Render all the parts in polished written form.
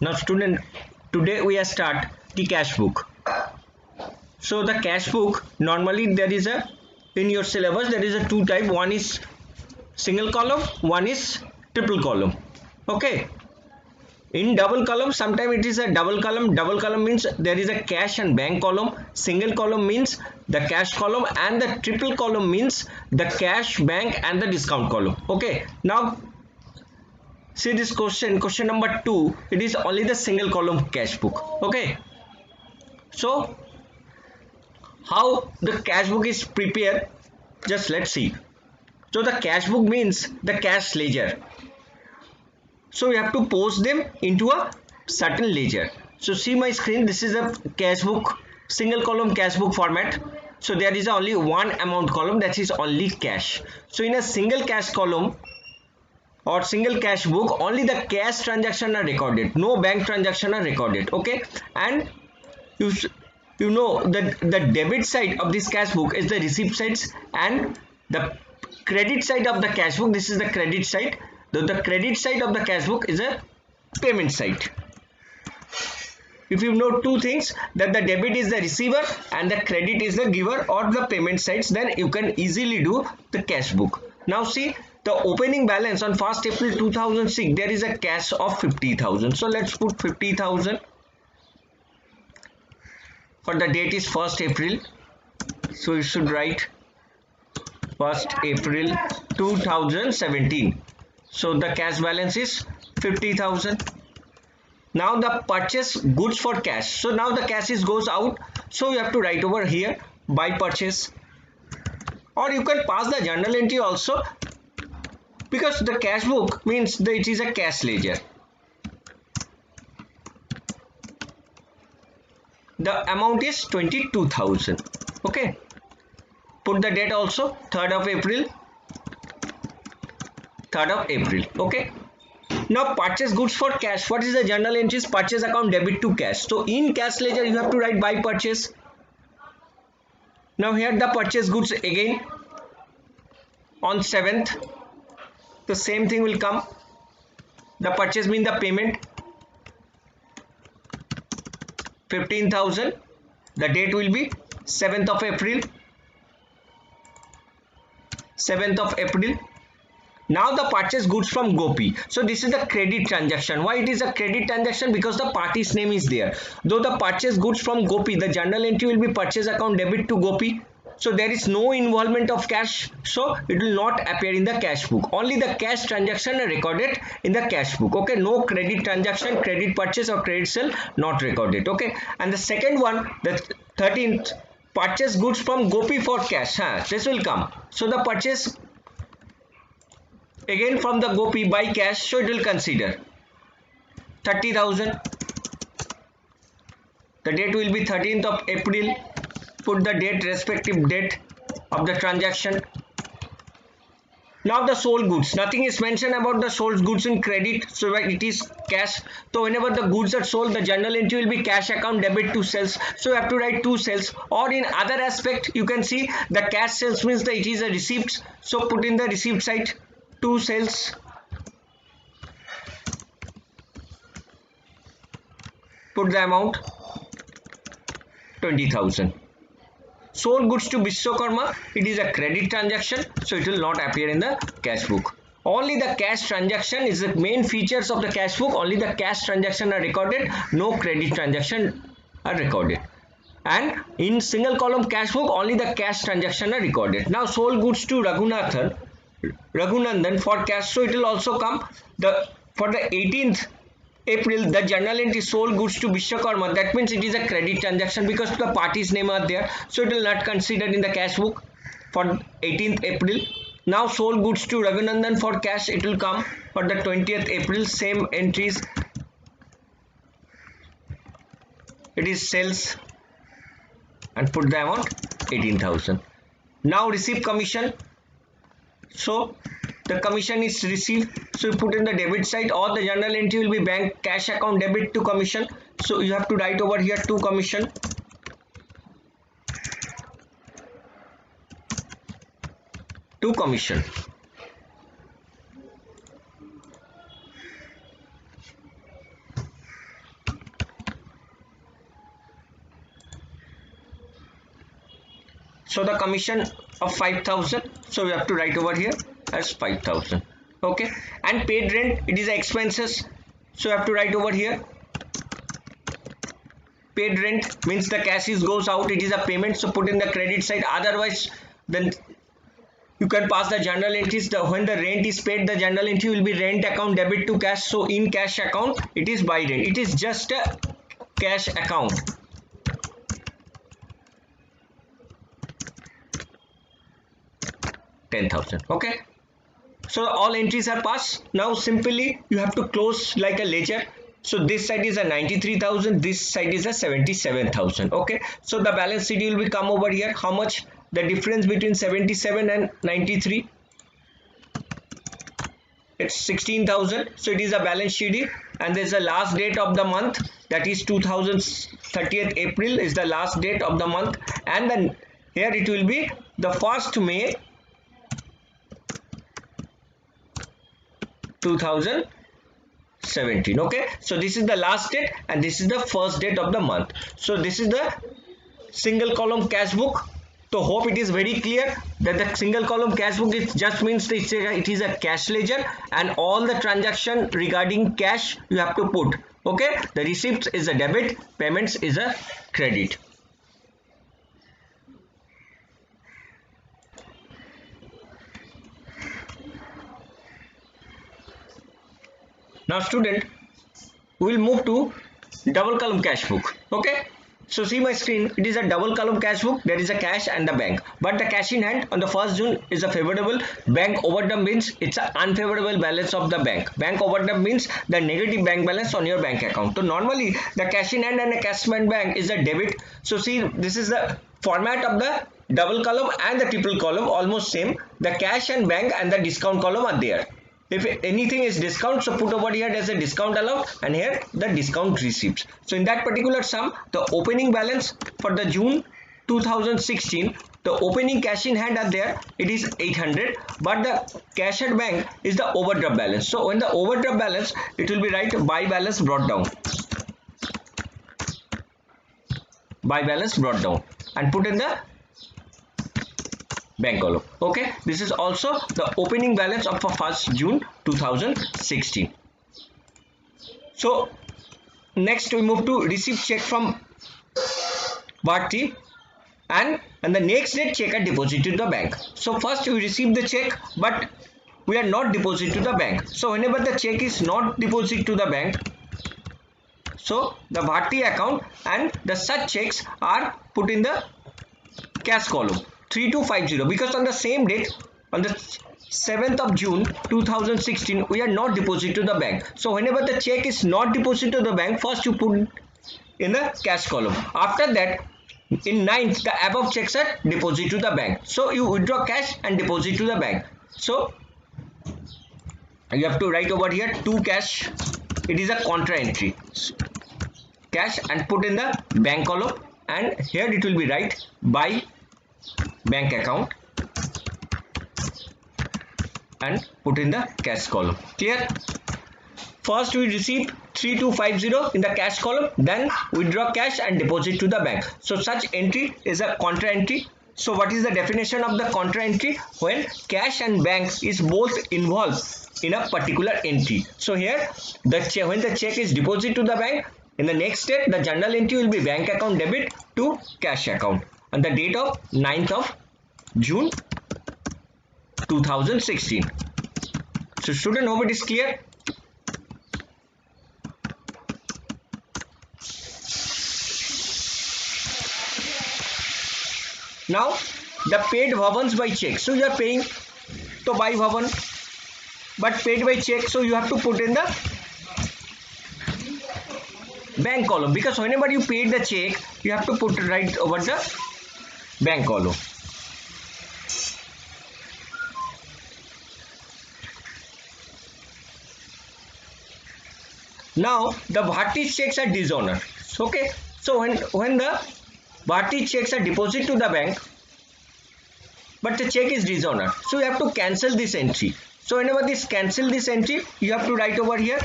Now student, today we are start the cash book. So the cash book, normally there is a, in your syllabus there is a two type, one is single column, one is triple column. Okay, in double column sometimes it is a double column. Double column means there is a cash and bank column. Single column means the cash column, and the triple column means the cash, bank and the discount column. Okay, now see this question number 2, it is only the single column cash book. Okay, so how the cash book is prepared, just let's see. So the cash book means the cash ledger. So we have to post them into a certain ledger. So see my screen, this is a cash book, single column cash book format. So there is only one amount column, that is only cash. So in a single cash column or single cash book, only the cash transaction are recorded, no bank transaction are recorded. Okay, and you know that the debit side of this cash book is the receipt sides, and the credit side of the cash book, this is the credit side. The credit side of the cash book is a payment side. If you know two things, that the debit is the receiver and the credit is the giver or the payment sides, then you can easily do the cash book. Now see the opening balance on 1st April 2006, there is a cash of 50,000. So let's put 50,000. For the date is 1st April. So you should write 1st April 2017. So the cash balance is 50,000. Now the purchase goods for cash. So now the cash is goes out. So you have to write over here by purchase. Or you can pass the journal entry also, because the cash book means that it is a cash ledger. The amount is 22,000. Okay. Put the date also, 3rd of April. 3rd of April. Okay. Now purchase goods for cash. What is the journal entries? Purchase account debit to cash. So in cash ledger you have to write by purchase. Now here the purchase goods again on 7th. The same thing will come. The purchase means the payment. 15,000. The date will be 7th of April. 7th of April. Now the purchase goods from Gopi. So this is the credit transaction. Why it is a credit transaction? Because the party's name is there. Though the purchase goods from Gopi, the journal entry will be purchase account debit to Gopi. So there is no involvement of cash. So it will not appear in the cash book. Only the cash transaction are recorded in the cash book. Okay, no credit transaction, credit purchase or credit sale not recorded. Okay, and the second one, the 13th, purchase goods from Gopi for cash. This will come. So the purchase again from the Gopi by cash, so it will consider 30,000. The date will be 13th of April. Put the date, respective date of the transaction. Now the sold goods, nothing is mentioned about the sold goods in credit, so it is cash. So whenever the goods are sold, the journal entry will be cash account debit to sales. So you have to write to sales. Or in other aspect, you can see the cash sales means that it is a receipt. So put in the receipt side to sales. Put the amount 20,000. Sold goods to Vishwakarma, it is a credit transaction, so it will not appear in the cash book. Only the cash transaction is the main features of the cash book. Only the cash transaction are recorded, no credit transaction are recorded. And in single column cash book, only the cash transaction are recorded. Now sold goods to Raghunandan for cash, so it will also come. For the 18th April, the journal entry sold goods to Vishwakarma, that means it is a credit transaction because the party's name are there, so it will not considered in the cash book for 18th April. Now sold goods to Raghunandan for cash, it will come for the 20th April, same entries. It is sales and put the amount 18,000. Now receive commission. So the commission is received, so you put in the debit side, or the journal entry will be bank cash account debit to commission. So you have to write over here to commission. To commission. So the commission of 5,000, so we have to write over here as 5,000. Okay, and paid rent, it is expenses, so you have to write over here. Paid rent means the cash is goes out, it is a payment, so put in the credit side. Otherwise, then you can pass the journal entries. When the rent is paid, the journal entry will be rent account debit to cash. So in cash account, it is by rent. It is just a cash account. $10,000. Okay. So all entries are passed. Now simply you have to close like a ledger. So this side is a 93,000. This side is a 77,000. Okay. So the balance sheet will be come over here. How much? The difference between 77 and 93, it's 16,000. So it is a balance sheet, and there is a last date of the month, that is 30th April is the last date of the month, and then here it will be the 1st May 2017. Okay, so this is the last date and this is the first date of the month. So this is the single column cash book. So hope it is very clear that the single column cash book, it just means it is a cash ledger, and all the transaction regarding cash you have to put. Okay, the receipts is a debit, payments is a credit. Now student, we will move to double column cash book. Okay, so see my screen, it is a double column cash book. There is a cash and the bank, but the cash in hand on the 1st June is a favorable. Bank overdraft means it's an unfavorable balance of the bank. Bank overdraft means the negative bank balance on your bank account. So normally the cash in hand and the cash in bank is a debit. So see, this is the format of the double column and the triple column, almost same. The cash and bank and the discount column are there. If anything is discount, so put over here as a discount allowed, and here the discount receipts. So in that particular sum, the opening balance for the June 2016, the opening cash in hand are there, it is 800, but the cash at bank is the overdraft balance. So when the overdraft balance, it will be right by balance brought down. By balance brought down and put in the bank column. Okay, this is also the opening balance of 1st June 2016. So next we move to receipt check from Bharti, and the next day check are deposited to the bank. So first we receive the check, but we are not deposited to the bank. So whenever the check is not deposited to the bank, so the Bharti account and the such checks are put in the cash column 3250, because on the same date, on the 7th of June 2016, we are not deposited to the bank. So whenever the check is not deposited to the bank, first you put in the cash column. After that, in 9th, the above checks are deposited to the bank. So you withdraw cash and deposit to the bank. So you have to write over here to cash. It is a contra entry. Cash and put in the bank column, and here it will be right by bank account and put in the cash column. Clear? First we receive 3250 in the cash column, then withdraw cash and deposit to the bank. So such entry is a contra entry. So what is the definition of the contra entry? When cash and bank is both involved in a particular entry. So here when the check is deposited to the bank, in the next step the journal entry will be bank account debit to cash account on the date of 9th of June 2016. So student, hope it is clear. Now the paid bhavans by check. So you are paying to by bhavan, but paid by check, so you have to put in the bank column, because whenever you paid the check, you have to put right over the bank column. Now the Bharti checks are dishonored. Okay, so when the Bharti checks are deposited to the bank, but the check is dishonored, so you have to cancel this entry. So whenever cancel this entry, you have to write over here.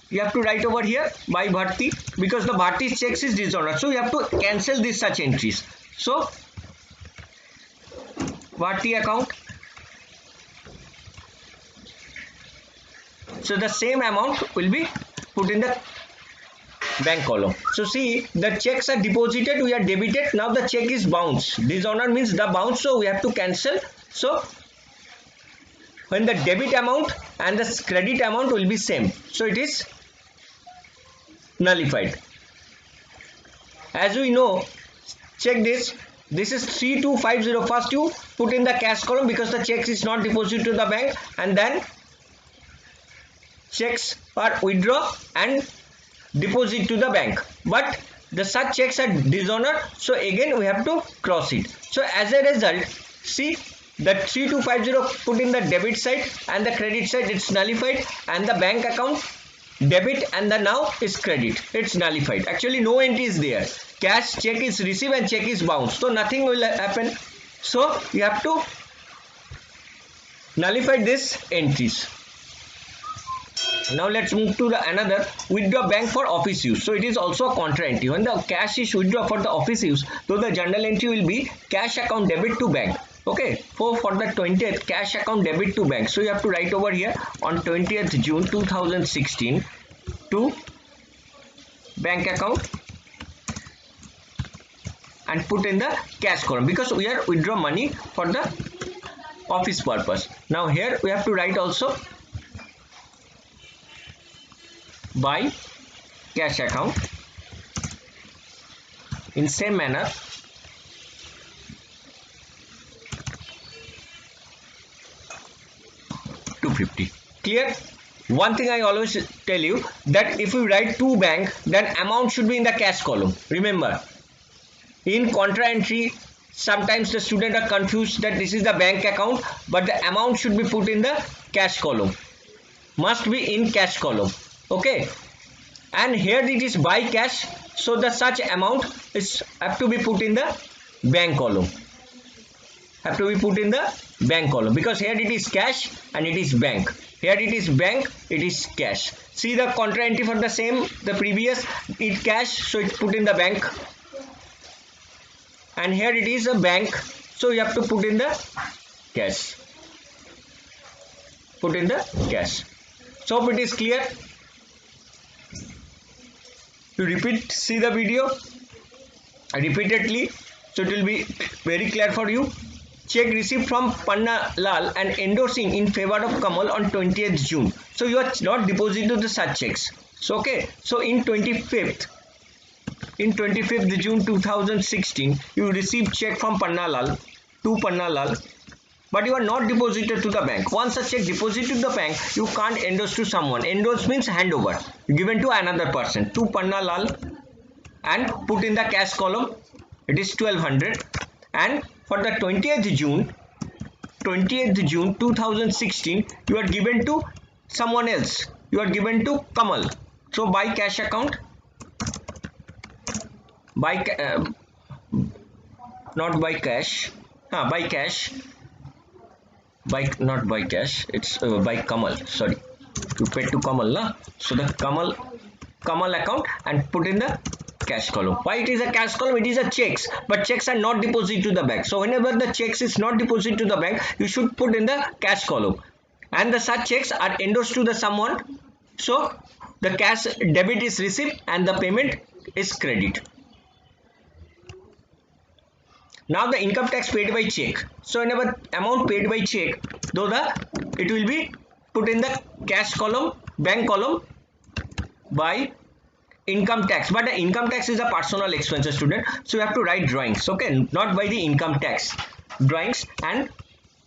You have to write over here by Bharti, because the Bharti checks is dishonored. So you have to cancel these such entries. So what the account? So the same amount will be put in the bank column. So see, the checks are deposited, we are debited, now the check is bounced. Dishonor means the bounce, so we have to cancel. So when the debit amount and the credit amount will be same, so it is nullified. As we know, check this. This is 3250. First you put in the cash column because the checks is not deposited to the bank, and then checks are withdraw and deposit to the bank. But the such checks are dishonored, so again we have to cross it. So as a result, see, the 3250 put in the debit side and the credit side, it's nullified, and the bank account debit and the now is credit, it's nullified. Actually no entry is there. Cash check is received and check is bounced, so nothing will happen. So you have to nullify these entries. Now let's move to the another, withdraw bank for office use. So it is also a contra entry. When the cash is withdraw for the office use, so the journal entry will be cash account debit to bank. Okay, for the 20th, cash account debit to bank. So you have to write over here on 20th June 2016 to bank account and put in the cash column because we are withdraw money for the office purpose. Now here we have to write also by cash account in same manner $250. Clear? One thing I always tell you, that if you write to bank, then amount should be in the cash column. Remember, in contra entry sometimes the student are confused that this is the bank account, but the amount should be put in the cash column, must be in cash column. Okay, and here it is by cash, so the such amount is have to be put in the bank column, have to be put in the bank column, because here it is cash and it is bank, here it is bank, it is cash. See the contra entry for the same, the previous, it cash, so it's put in the bank, and here it is a bank, so you have to put in the cash, put in the cash. So hope it is clear. You repeat, see the video repeatedly, so it will be very clear for you. Check received from Panna Lal and endorsing in favor of Kamal on 20th June. So you are not deposited the such checks. So okay, so in 25th June 2016, you received check from Panna Lal to Panna Lal, but you are not deposited to the bank. Once a check deposited to the bank, you can't endorse to someone. Endorse means handover, given to another person, to Panna Lal, and put in the cash column. It is 1200. And for the 20th June 2016, you are given to someone else. You are given to Kamal. So by cash account, not by cash, by cash. Not by cash, it's by Kamal, sorry, you paid to Kamal, na? So the Kamal account and put in the cash column. Why it is a cash column? It is a checks, but checks are not deposited to the bank. So whenever the checks is not deposited to the bank, you should put in the cash column, and the such checks are endorsed to the someone, so the cash debit is received and the payment is credit. Now the income tax paid by check. So whenever amount paid by check, though it will be put in the cash column, bank column, by income tax. But the income tax is a personal expenses, student. So you have to write drawings. Okay, not by the income tax, drawings, and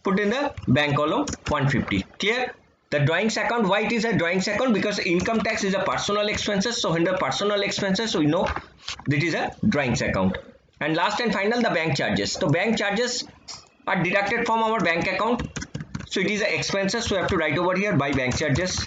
put in the bank column 150. Clear? The drawings account. Why it is a drawings account? Because income tax is a personal expenses. So under personal expenses, so we know that is a drawings account. And last and final, the bank charges. So bank charges are deducted from our bank account, so it is a expenses, so we have to write over here by bank charges,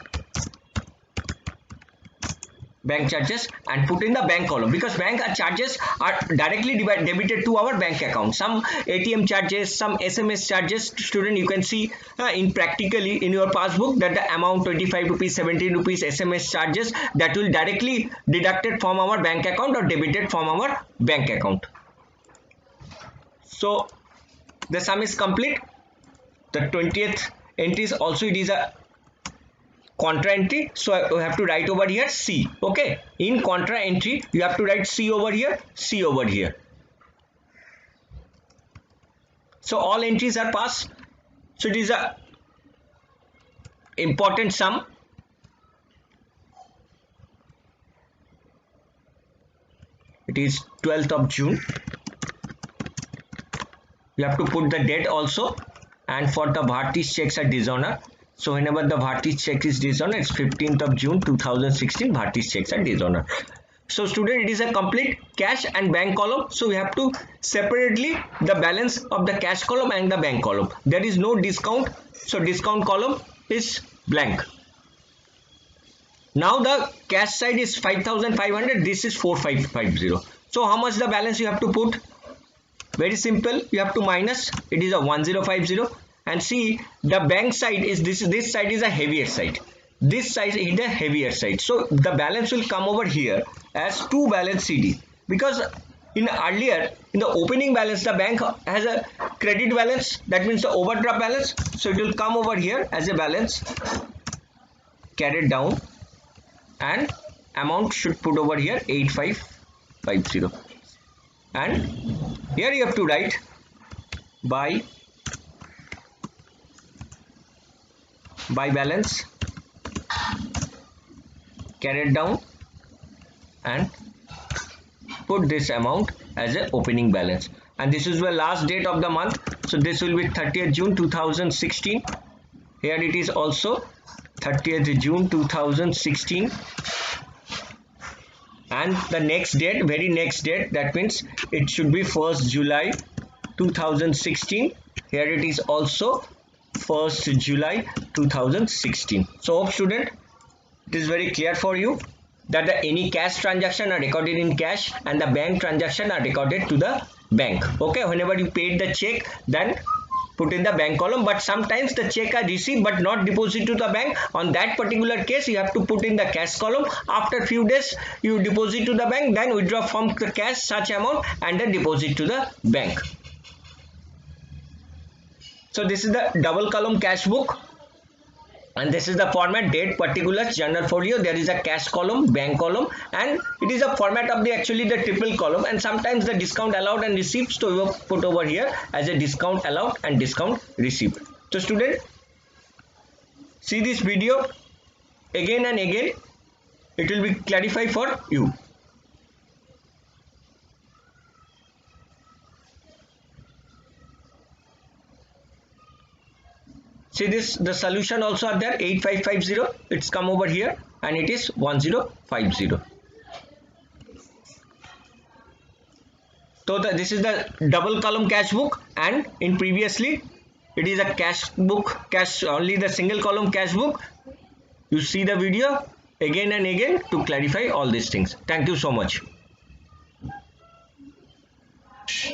and put in the bank column, because bank charges are directly debited to our bank account. Some ATM charges, some SMS charges, student, you can see in practically in your passbook that the amount 25 rupees, 17 rupees SMS charges, that will directly deducted from our bank account or debited from our bank account. So the sum is complete. The 20th entry is also, it is a contra entry, so I have to write over here C. Okay, in contra entry you have to write C over here, C over here. So all entries are passed. So it is a important sum. It is 12th of June. You have to put the date also, and for the Bharti's checks are dishonored. So whenever the Bharti's check is dishonored, it's 15th of June 2016, Bharti's checks are dishonored. So student, it is a complete cash and bank column. So we have to separately the balance of the cash column and the bank column. There is no discount. So discount column is blank. Now the cash side is 5,500. This is 4,550. So how much the balance you have to put? Very simple. You have to minus. It is a 1,050. And see, the bank side is this side is a heavier side. This side is the heavier side. So the balance will come over here as 2 balance CD, because in the opening balance the bank has a credit balance, that means the overdraft balance. So it will come over here as a balance carried down, and amount should put over here 8,550, and here you have to write by balance carried down, and put this amount as an opening balance. And this is the last date of the month, so this will be 30th June 2016. Here it is also 30th June 2016, and the next date, very next date, that means it should be 1st July 2016. Here it is also 1st July 2016. So hope student, it is very clear for you that any cash transaction are recorded in cash and the bank transaction are recorded to the bank. Okay, whenever you paid the check, then put in the bank column, but sometimes the check are received but not deposited to the bank. On that particular case, you have to put in the cash column. After few days, you deposit to the bank, then withdraw from the cash such amount and then deposit to the bank. So this is the double column cash book, and this is the format: date, particulars, general folio. There is a cash column, bank column, and it is a format of the actually the triple column. And sometimes the discount allowed and received, so you put over here as a discount allowed and discount received. So student, see this video again and again, it will be clarified for you. See this, the solution also are there, 8550, it's come over here, and it is 1050. So this is the double column cash book, and in previously it is a cash book, cash only the single column cash book. You see the video again and again to clarify all these things. Thank you so much.